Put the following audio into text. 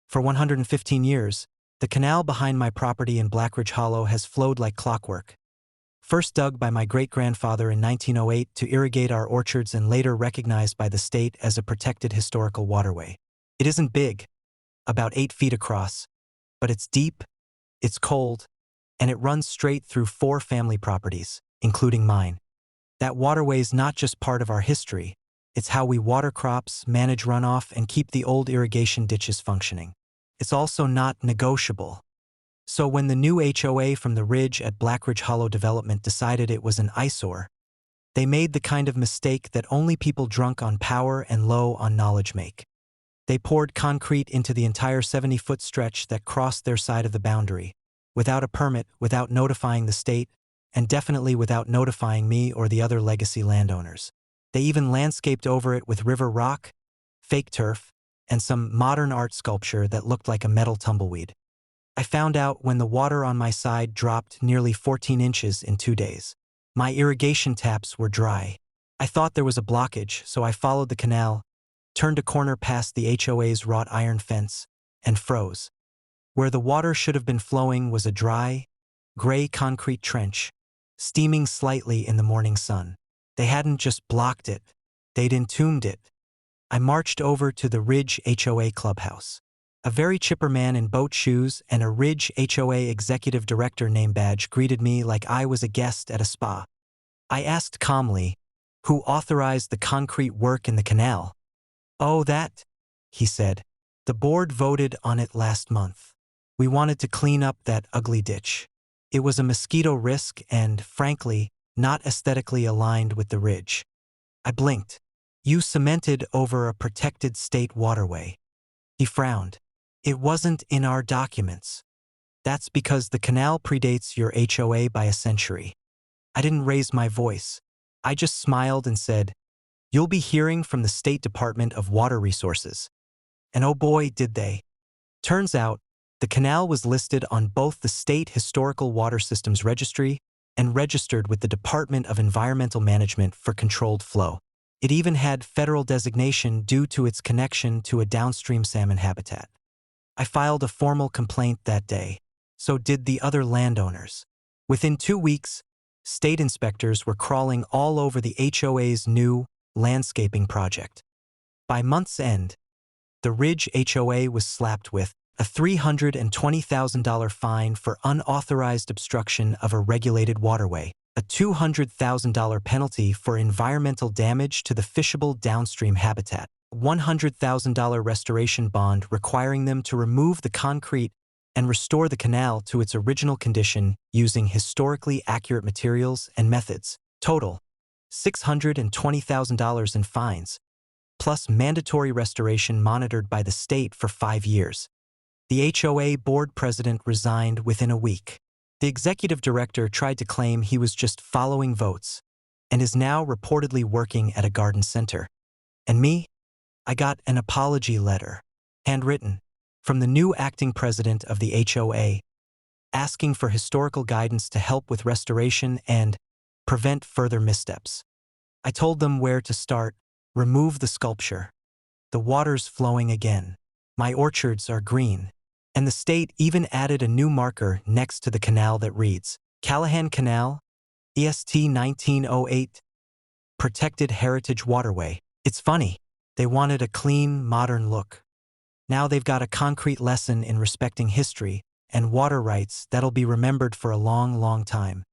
For 115 years, the canal behind my property in Blackridge Hollow has flowed like clockwork. First dug by my great-grandfather in 1908 to irrigate our orchards and later recognized by the state as a protected historical waterway. It isn't big, about 8 feet across, but it's deep, it's cold, and it runs straight through 4 family properties, including mine. That waterway's not just part of our history, it's how we water crops, manage runoff, and keep the old irrigation ditches functioning. It's also not negotiable. So when the new HOA from the Ridge at Blackridge Hollow Development decided it was an eyesore, they made the kind of mistake that only people drunk on power and low on knowledge make. They poured concrete into the entire 70-foot stretch that crossed their side of the boundary, without a permit, without notifying the state, and definitely without notifying me or the other legacy landowners. They even landscaped over it with river rock, fake turf, and some modern art sculpture that looked like a metal tumbleweed. I found out when the water on my side dropped nearly 14 inches in 2 days. My irrigation taps were dry. I thought there was a blockage, so I followed the canal, turned a corner past the HOA's wrought iron fence, and froze. Where the water should have been flowing was a dry, gray concrete trench, steaming slightly in the morning sun. They hadn't just blocked it, they'd entombed it. I marched over to the Ridge HOA clubhouse. A very chipper man in boat shoes and a Ridge HOA executive director name badge greeted me like I was a guest at a spa. I asked calmly, "Who authorized the concrete work in the canal?" "Oh, that," he said. "The board voted on it last month. We wanted to clean up that ugly ditch. It was a mosquito risk and, frankly, not aesthetically aligned with the Ridge." I blinked. "You cemented over a protected state waterway." He frowned. "It wasn't in our documents." "That's because the canal predates your HOA by a century." I didn't raise my voice. I just smiled and said, "You'll be hearing from the State Department of Water Resources." And oh boy, did they. Turns out, the canal was listed on both the State Historical Water Systems Registry and registered with the Department of Environmental Management for controlled flow. It even had federal designation due to its connection to a downstream salmon habitat. I filed a formal complaint that day. So did the other landowners. Within 2 weeks, state inspectors were crawling all over the HOA's new landscaping project. By month's end, the Ridge HOA was slapped with a $320,000 fine for unauthorized obstruction of a regulated waterway, a $200,000 penalty for environmental damage to the fishable downstream habitat, a $100,000 restoration bond requiring them to remove the concrete and restore the canal to its original condition using historically accurate materials and methods. Total, $620,000 in fines, plus mandatory restoration monitored by the state for 5 years. The HOA board president resigned within a week. The executive director tried to claim he was just following votes and is now reportedly working at a garden center. And me? I got an apology letter, handwritten, from the new acting president of the HOA, asking for historical guidance to help with restoration and prevent further missteps. I told them where to start: remove the sculpture. The water's flowing again. My orchards are green. And the state even added a new marker next to the canal that reads, Callahan Canal, EST 1908, Protected Heritage Waterway. It's funny. They wanted a clean, modern look. Now they've got a concrete lesson in respecting history and water rights that'll be remembered for a long, long time.